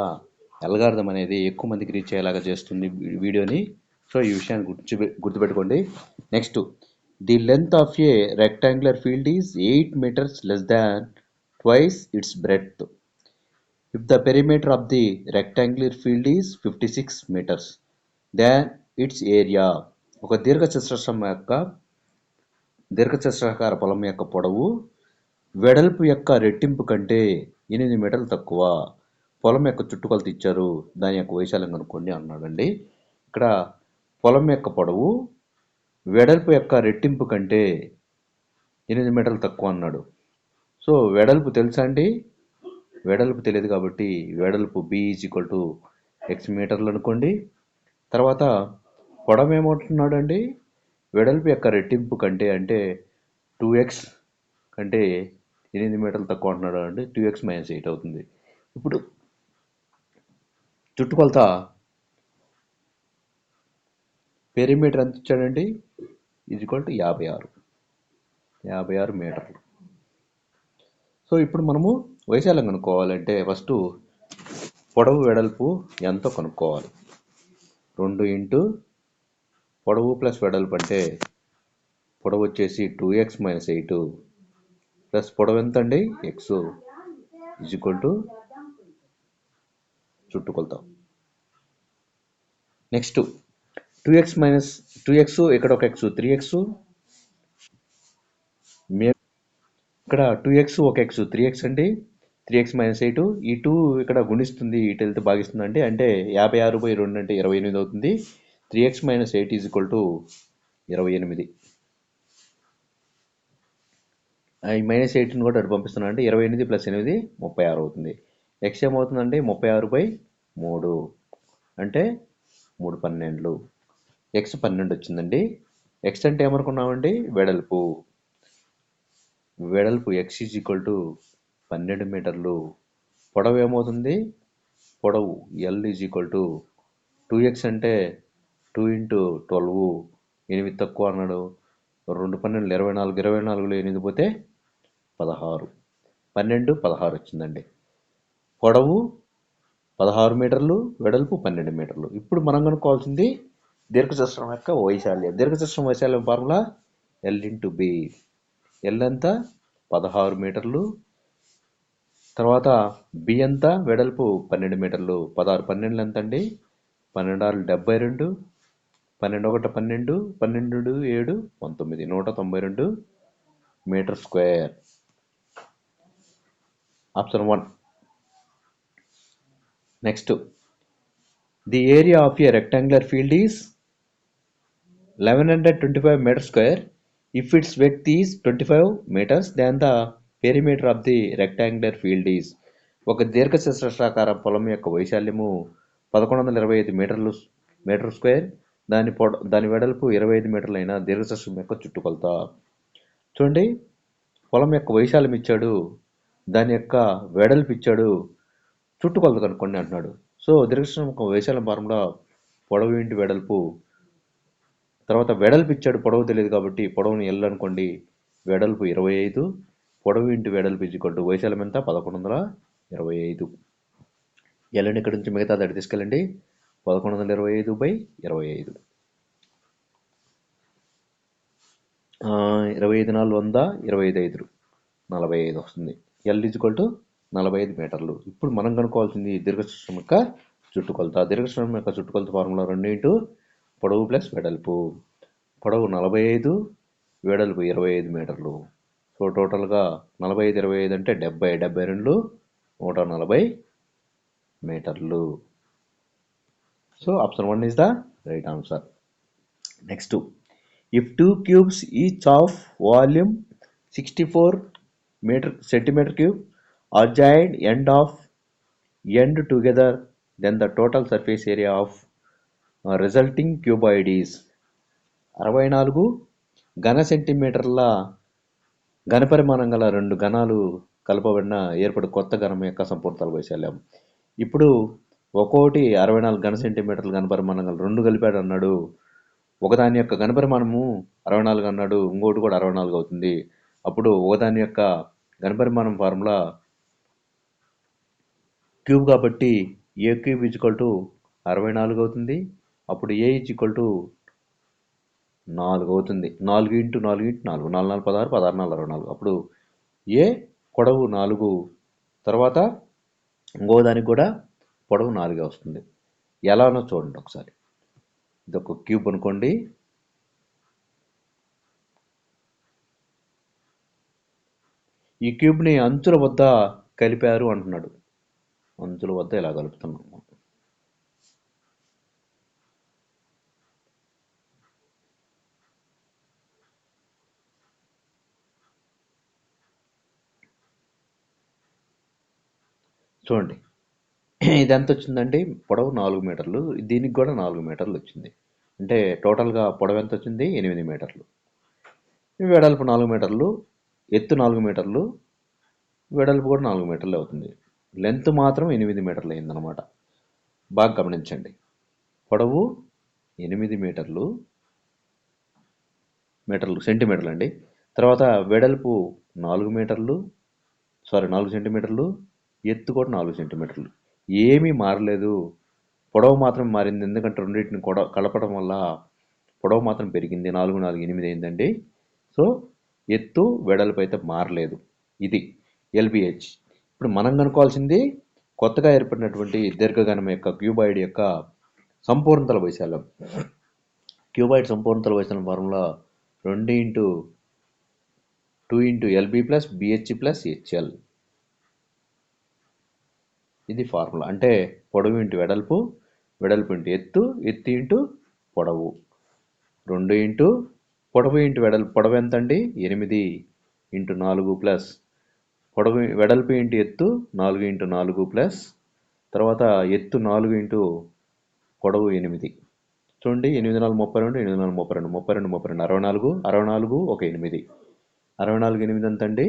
అల్గారిథం అనేది ఎక్కువ మందికి రీచ్ అయ్యేలాగా చేస్తుంది వీడియోని. సో ఈ విషయాన్ని గుర్తుపెట్టుకోండి. Next, the length of a rectangular field is 8 meters less than twice its breadth. If the perimeter of the rectangular field is 56 meters, then its area. ఒక దీర్ఘచతురస్రాకార పొలం యొక్క పొడవు వెడల్పు యొక్క రెట్టింపు కంటే 8 మీటర్లు తక్కువ. పొలం యొక్క చుట్టుకొలత ఇచ్చారు, దాని యొక్క వైశాల్యం కనుక్కోండి అన్నాడండి. ఇక్కడ పొలం యొక్క పొడవు వెడల్పు యొక్క రెట్టింపు కంటే 8 మీటర్లు తక్కువ అన్నాడు. సో వెడల్పు తెలుసా అండి? వెడల్పు తెలియదు కాబట్టి వెడల్పు b = x మీటర్లు అనుకోండి. తర్వాత పొడవు ఏమంటున్నాడు అండి? వెడల్పు యొక్క రెట్టింపు కంటే అంటే 2x కంటే 8 మీటర్లు తక్కువ అంటున్నాడు అంటే 2x - 8 అవుతుంది. ఇప్పుడు చుట్టుకొలత పెరిమీటర్ ఎంత ఇచ్చాడండి? = 56 మీటర్లు. సో ఇప్పుడు మనము వైశాల్యం కనుక్కోవాలంటే ఫస్ట్ పొడవు వెడల్పు ఎంతో కనుక్కోవాలి. 2 ఇంటూ పొడవు ప్లస్ వెడల్పు అంటే పొడవు వచ్చేసి 2x - 8 ప్లస్ పొడవు ఎంత అండి? x = చుట్టుకొలత. నెక్స్ట్ 2x ఇక్కడ ఒక x 3x ఇక్కడ 2x ఒక x 3x అండి, 3x మైనస్ 8, ఈ 2 ఇక్కడ గుణిస్తుంది, ఇటు వెళ్తే భాగిస్తుంది అంటే 56/2 అంటే 28 అవుతుంది. 3x minus 8 is equal to 28. ఈ మైనస్ 8ని కూడా అటు పంపిస్తున్నాను అంటే 28 ప్లస్ 8 36 అవుతుంది. ఎక్స్ ఏమవుతుందండి 36/3 అంటే 3 12. ఎక్స్ 12 వచ్చిందండి. ఎక్స్ అంటే ఏమనుకున్నామండి వెడల్పు. ఎక్స్ ఈజ్ ఈక్వల్ టు 12 మీటర్లు. పొడవు ఏమవుతుంది, పొడవు L is equal to 2x అంటే 2 ఇంటూ 12, 8 తక్కువ అన్నాడు, 2 12 24, 24లో 8 పోతే 16, 12 16 వచ్చిందండి. పొడవు 16 మీటర్లు, వెడల్పు 12 మీటర్లు. ఇప్పుడు మనం కనుక్కోవాల్సింది దీర్ఘచతురం యొక్క వైశాల్యం. దీర్ఘచతురం వైశాల్యం formula L into B. L ఎంత 16 మీటర్లు, తర్వాత బి ఎంత వెడల్పు 12 మీటర్లు. 16 12 ఎంత అండి 12 72, 12 1 12, 12 7 19, 192 meter square. Option 1. Next, the area of a rectangular field is 1125 meter square. If its width is 25 meters, then the perimeter of the rectangular field is. ఒక దీర్ఘచతురస్రాకార పొలం యొక్క వైశాల్యము 1125 మీటర్ స్క్వేర్. దాని వెడల్పు 25 మీటర్లు అయిన దీర్ఘచతురం యొక్క చుట్టుకొలత. చూడండి, పొలం యొక్క వైశాల్యం ఇచ్చాడు, దాని యొక్క వెడల్పు ఇచ్చాడు, చుట్టుకొలత కనుక్కోండి అంటున్నాడు. సో దీర్ఘచతురం యొక్క వైశాల్యం ఫార్ములా పొడవు ఇంటి వెడల్పు, తర్వాత వెడల్పు ఇచ్చాడు, పొడవు తెలియదు కాబట్టి పొడవుని ఎల్ అనుకోండి, వెడల్పు 25, పొడవు ఇంటి వెడల్పు ఇచ్చుకోండి, వైశాల్యం ఎంత 1125. ఎల్ని ఇక్కడ నుంచి మిగతా దాడి తీసుకెళ్ళండి, 1125/25. 25 4 100, 25 5 45 వస్తుంది. ఎల్ ఈజ్వల్ టు 45 మీటర్లు. ఇప్పుడు మనం కనుక్కోవాల్సింది దీర్ఘచతురం యొక్క చుట్టుకొలత. దీర్ఘచతురం యొక్క చుట్టుకొలత ఫార్ములా 2 ఇంటూ పొడవు ప్లస్ వెడల్పు. పొడవు 45, వెడల్పు 25 మీటర్లు. సో టోటల్గా 45 25 అంటే 70, 72 140 మీటర్లు. So option 1 is the right answer. Next, if 2 cubes each of volume 64 centimeter cube are joined end together, then the total surface area of resulting cuboid is. 64 ఘన సెంటీమీటర్ల ఘనపరిమాణం గల 2 ఘనాలు కలపబడిన ఏర్పడి కొత్త ఘనం యొక్క సంపూర్ణ వైశాల్యం. ఇప్పుడు ఒక్కోటి 64 ఘన సెంటీమీటర్ల ఘనపరిమాణం గల 2 కలిపాడు అన్నాడు. ఒకదాని యొక్క ఘనపరిమాణము 64 అన్నాడు, ఇంకోటి కూడా 64 అవుతుంది. అప్పుడు ఒకదాని యొక్క ఘనపరిమాణం ఫార్ములా క్యూబ్ కాబట్టి ఏ క్యూబ్ ఈజ్వల్ టు 64 అవుతుంది. అప్పుడు ఏ ఈజ్వల్ టు 4 అవుతుంది. 4 ఇంటూ 4 ఇంటూ 4, 4 4 16, 16 4 24. అప్పుడు ఏ పొడవు 4, తర్వాత ఇంకో దానికి కూడా పొడవు 4 వస్తుంది. ఎలానో చూడండి ఒకసారి. ఇది ఒక క్యూబ్ అనుకోండి, ఈ క్యూబ్ని అంచుల వద్ద కలిపారు అంటున్నాడు. అంచుల వద్ద ఇలా కలుపుతున్నాం. చూడండి, ఇది ఎంత వచ్చిందండి, పొడవు 4 మీటర్లు, దీనికి కూడా 4 మీటర్లు వచ్చింది. అంటే టోటల్గా పొడవు ఎంత వచ్చింది 8 మీటర్లు. వెడల్పు 4 మీటర్లు, ఎత్తు 4 మీటర్లు, వెడల్పు కూడా 4 మీటర్లు అవుతుంది. లెంత్ మాత్రం 8 మీటర్లు అయిందనమాట. బాగా గమనించండి, పొడవు 8 మీటర్లు సెంటీమీటర్లు అండి. తర్వాత వెడల్పు 4 సెంటీమీటర్లు, ఎత్తు కూడా 4 సెంటీమీటర్లు. ఏమీ మారలేదు, పొడవు మాత్రం మారింది. ఎందుకంటే రెండింటిని కలపడం వల్ల పొడవు మాత్రం పెరిగింది, 4 4 8 అయిందండి. సో ఎత్తు వెడల్పు అయితే మారలేదు. ఇది ఎల్బిహెచ్. ఇప్పుడు మనం కనుక్కోవాల్సింది కొత్తగా ఏర్పడినటువంటి దీర్ఘఘనం యొక్క క్యూబాయిడ్ యొక్క సంపూర్ణతల వైశాల్యం. క్యూబాయిడ్ సంపూర్ణతల వైశాల్యం formula 2 into 2 into LB plus BH plus HL. ఇది ఫార్ములా. అంటే పొడవు ఇంటూ వెడల్పు, వెడల్పు ఇంటూ ఎత్తు, ఎత్తు ఇంటూ పొడవు. 2 ఇంటూ పొడవు ఇంటూ వెడల్పు. పొడవు ఎంత అండి? 8 ఇంటూ 4 ప్లస్ పొడవు వెడల్పు ఇంటూ ఎత్తు 4 ఇంటూ 4 ప్లస్ తర్వాత ఎత్తు 4 ఇంటూ పొడవు 8. చూడండి 8 4 32, 8 4 32, 32 32 64, 64 ఒక 8. 64 8 ఎంత అండి?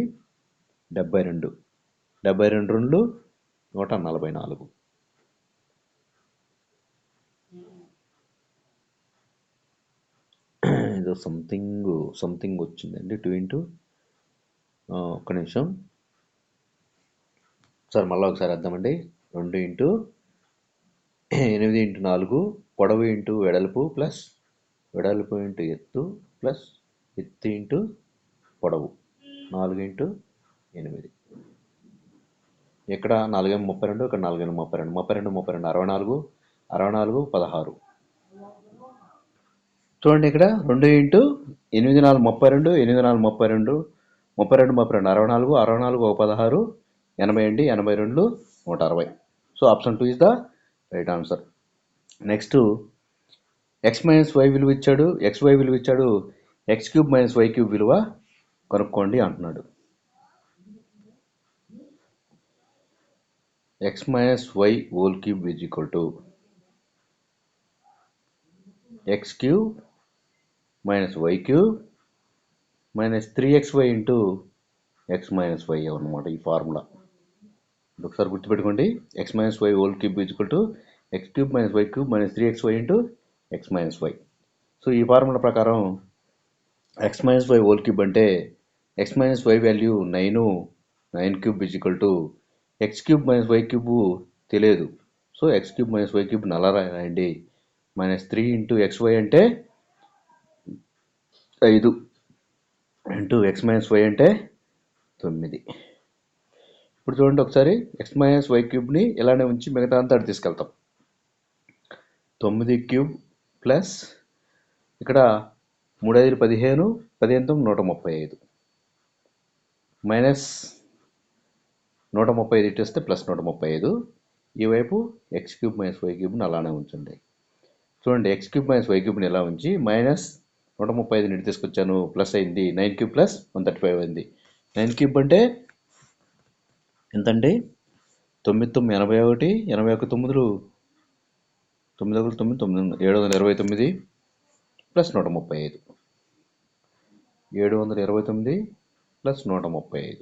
72. 72 రెండు 144. ఏదో సంథింగ్ వచ్చిందండి. 2 ఇంటూ ఒక్క నిమిషం సార్, మళ్ళీ ఒకసారి వేద్దామండి. 2 ఇంటూ 8 ఇంటూ 4 పొడవు ఇంటూ వెడల్పు ప్లస్ వెడల్పు ఇంటూ ఎత్తు ప్లస్ ఎత్తు ఇంటూ పొడవు 4 ఇంటూ 8. ఇక్కడ 4 32, ఇక్కడ 4 32, 32 32 64, 64 16. చూడండి ఇక్కడ 2 ఇంటూ 8 4 32, 8 4 32, 32 32 64, 64 ఒక 16, 80 అండి. 82 160. So option 2 is the right answer. Next X minus Y విలువ ఇచ్చాడు, XY విలువ ఇచ్చాడు. X cube minus why cube విలువ కనుక్కోండి అంటున్నాడు. X minus why whole cube is equal to X cube minus why cube minus 3xy into X minus Y అన్నమాట ఈ formula. ఒకసారి గుర్తుపెట్టుకోండి. X minus why whole cube is equal to X cube minus why cube minus 3xy into X minus why. So ఈ formula ప్రకారం x minus why whole cube అంటే x minus y value 9 cube is equal to X cube minus why cube తెలియదు. So x cube minus why cube నల్ల రాయండి. Minus 3 into XY అంటే 5 into X minus why అంటే 9. ఇప్పుడు చూడండి ఒకసారి X minus why క్యూబ్ని ఇలానే ఉంచి మిగతా అంతా అటు తీసుకెళ్తాం. 9 క్యూబ్ ప్లస్ ఇక్కడ 3 5 15, 15 135 మైనస్ 135 ఇటు వస్తే ప్లస్ 135. ఈ వైపు ఎక్స్ క్యూబ్ మైనస్ వై క్యూబ్ని అలానే ఉంచండి. చూడండి ఎక్స్ క్యూబ్ మైనస్ వై క్యూబ్ని ఎలా ఉంచి మైనస్ 135 ఇటు తీసుకొచ్చాను, ప్లస్ అయింది. 9 క్యూబ్ ప్లస్ 135 అయింది. 9 క్యూబ్ అంటే ఎంతండి? 9 9 81, 81 9 9 9 9 729 ప్లస్ 135, 729 ప్లస్ 135,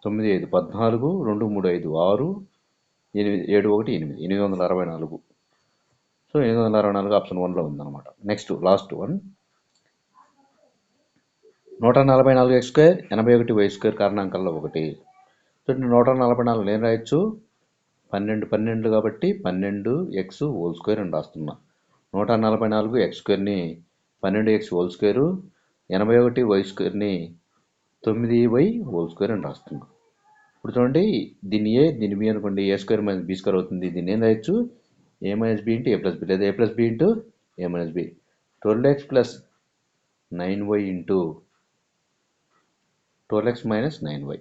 9 5 14, 2 3 5 6, 7 1 8, 864. సో 864 ఆప్షన్ 1లో ఉందన్నమాట. Next last one 144 x square 81 y square కారణాంకాల్లో 1. సో 144 నేను రాయొచ్చు 12 కాబట్టి 12x హోల్ స్క్వేర్ అని రాస్తున్నా. 144 ఎక్స్ స్క్వేర్ని 12x హోల్ స్క్వేరు, 81 వై స్క్వేర్ని 9y హోల్ స్క్వేర్ అని రాస్తున్నా. ఇప్పుడు చూడండి దీన్ని ఏ దీన్ని బి అనుకోండి. A square minus B square అవుతుంది. దీన్ని ఏం రాయొచ్చు? A minus B into A plus B, లేదా A plus B into A minus B. 12x plus 9y into 12x minus 9y.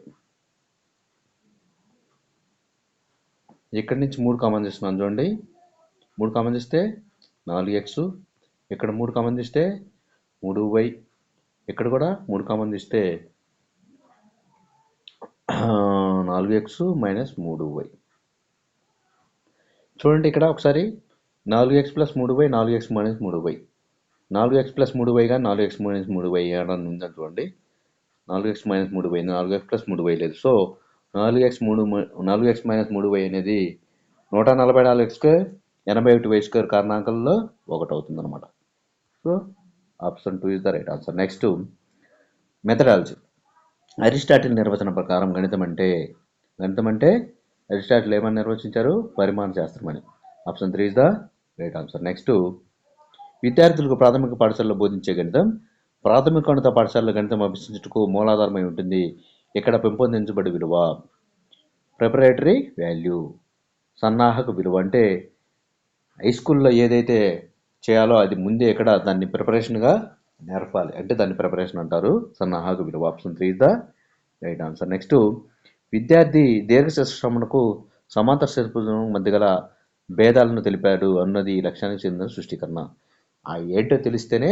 ఇక్కడి నుంచి 3 కామన్ చేస్తున్నాను చూడండి. 3 కామన్ చేస్తే 4x, ఇక్కడ 3 కామన్ చేస్తే 3y, ఇక్కడ కూడా 3 కామన్ చేస్తే 4x మైనస్ 3y. చూడండి ఇక్కడ ఒకసారి 4x plus 3y, 4x minus 3y, 4x plus 3y కానీ 4x మైనస్ 3y అని ఉందని చూడండి. 4x minus 3y, 4x plus 3y లేదు. సో 4x మైనస్ 3y అనేది 144x స్క్వేర్ 81y స్క్వేర్ కారణాంకాల్లో 1 అవుతుంది అనమాట. So option 2 is the right answer. Next methodology. Aristotle నిర్వచనం ప్రకారం గణితం అంటే అరిస్టాటిల్ ఏమని నిర్వచించారు? పరిమాణ శాస్త్రం అని. Option 3 is the right answer. Next విద్యార్థులకు ప్రాథమిక పాఠశాలలో బోధించే గణితం ప్రాథమికోన్నత పాఠశాలలో గణితం అభ్యసించుటకు మూలాధారమై ఉంటుంది. ఇక్కడ పెంపొందించబడి విలువ ప్రిపరేటరీ వాల్యూ, సన్నాహక విలువ. అంటే హై స్కూల్లో ఏదైతే చేయాలో అది ముందే ఇక్కడ దాన్ని ప్రిపరేషన్గా నేర్పాలి అంటే దాన్ని ప్రిపరేషన్ అంటారు. సన్నాహక విలువ. Option 3 is the right answer. Next, విద్యార్థి దీర్ఘశిశ్రమణకు సమాంతర శిల్పం మధ్య గల భేదాలను తెలిపాడు అన్నది ఈ లక్ష్యానికి చెందిన సృష్టీకరణ. ఆ ఏంటో తెలిస్తేనే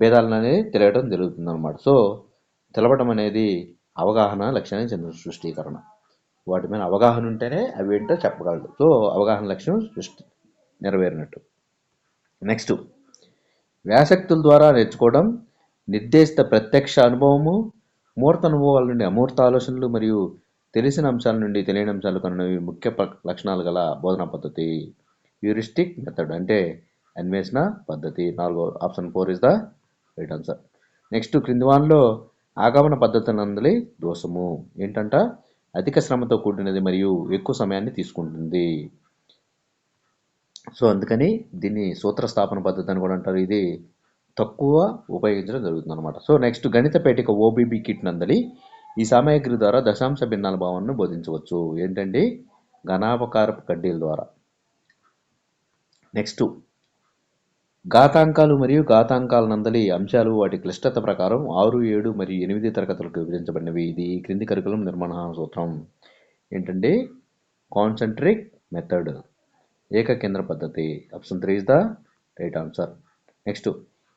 భేదాలను అనేది తెలియడం జరుగుతుంది అనమాట. సో తెలపడం అనేది అవగాహన లక్ష్యానికి చెందిన సృష్టీకరణ. వాటి మీద అవగాహన ఉంటేనే అవి ఏంటో చెప్పగలడు. సో అవగాహన లక్ష్యం సృష్టి నెరవేరినట్టు. నెక్స్ట్, వ్యాసక్తుల ద్వారా నేర్చుకోవడం, నిర్దేశిత ప్రత్యక్ష అనుభవము, మూర్త అనుభవాల నుండి అమూర్త ఆలోచనలు మరియు తెలిసిన అంశాల నుండి తెలియని అంశాలు కనున్నవి ముఖ్య లక్షణాలు గల బోధనా పద్ధతి. హ్యూరిస్టిక్ మెథడ్ అంటే అన్వేషణ పద్ధతి. Option 4 is the right answer. Next, క్రింది వానిలో ఆగమన పద్ధతి నందలి దోషము ఏంటంట? అధిక శ్రమతో కూడినది మరియు ఎక్కువ సమయాన్ని తీసుకుంటుంది. సో అందుకని దీన్ని సూత్ర స్థాపన పద్ధతి అని కూడా అంటారు. ఇది తక్కువ ఉపయోగించడం జరుగుతుంది అనమాట. సో నెక్స్ట్, గణిత పేటిక ఓబీబీ కిట్ నందలి ఈ సామాగ్రి ద్వారా దశాంశ భిన్నాల భావనను బోధించవచ్చు. ఏంటంటే ఘనాపకారపు కడ్డీల ద్వారా. నెక్స్ట్, ఘాతాంకాలు మరియు ఘాతాంకాల నందలి అంశాలు వాటి క్లిష్టత ప్రకారం 6, 7 మరియు 8 తరగతులకు విభజించబడినవి. ఇది క్రింది కరికులం నిర్మాణ సూత్రం. ఏంటంటే కాన్సెంట్రిక్ మెథడ్, ఏకకేంద్ర పద్ధతి. Option 3 is the right answer. Next,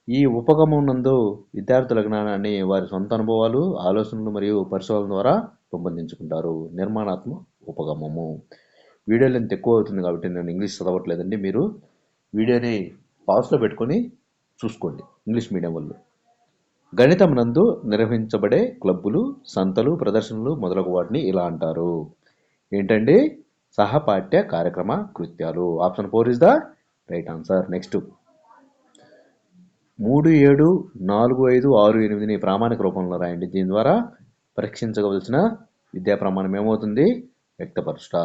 ఈ ఉపగమం నందు విద్యార్థుల జ్ఞానాన్ని వారి సొంత అనుభవాలు, ఆలోచనలు మరియు పరిశోధన ద్వారా పెంపొందించుకుంటారు. నిర్మాణాత్మక ఉపగమము. వీడియో లెంత్ ఎక్కువ అవుతుంది కాబట్టి నేను ఇంగ్లీష్ చదవట్లేదండి. మీరు వీడియోని పాస్లో పెట్టుకొని చూసుకోండి, ఇంగ్లీష్ మీడియం వాళ్ళు. గణితం నందు నిర్వహించబడే క్లబ్బులు, సంతలు, ప్రదర్శనలు మొదలగు వాటిని ఇలా అంటారు. ఏంటండి? సహపాఠ్య కార్యక్రమ కృత్యాలు. Option 4 is the right answer. Next, 3, 7, 4, 5, 6, 8ని ప్రామాణిక రూపంలో రాయండి. దీని ద్వారా పరీక్షించవలసిన విద్యా ప్రమాణం ఏమవుతుంది? వ్యక్తపరుచుట.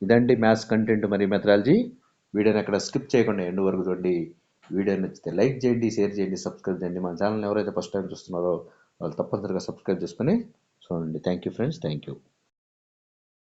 ఇదండి మ్యాథ్స్ కంటెంట్ మరియు మెథడాలజీ. వీడియోని అక్కడ స్కిప్ చేయకుండా ఎండ్ వరకు చూడండి. వీడియో నచ్చితే లైక్ చేయండి, షేర్ చేయండి, సబ్స్క్రైబ్ చేయండి. మన ఛానల్ని ఎవరైతే ఫస్ట్ టైం చూస్తున్నారో వాళ్ళు తప్పనిసరిగా సబ్స్క్రైబ్ చేసుకొని చూడండి. Thank you friends, thank you.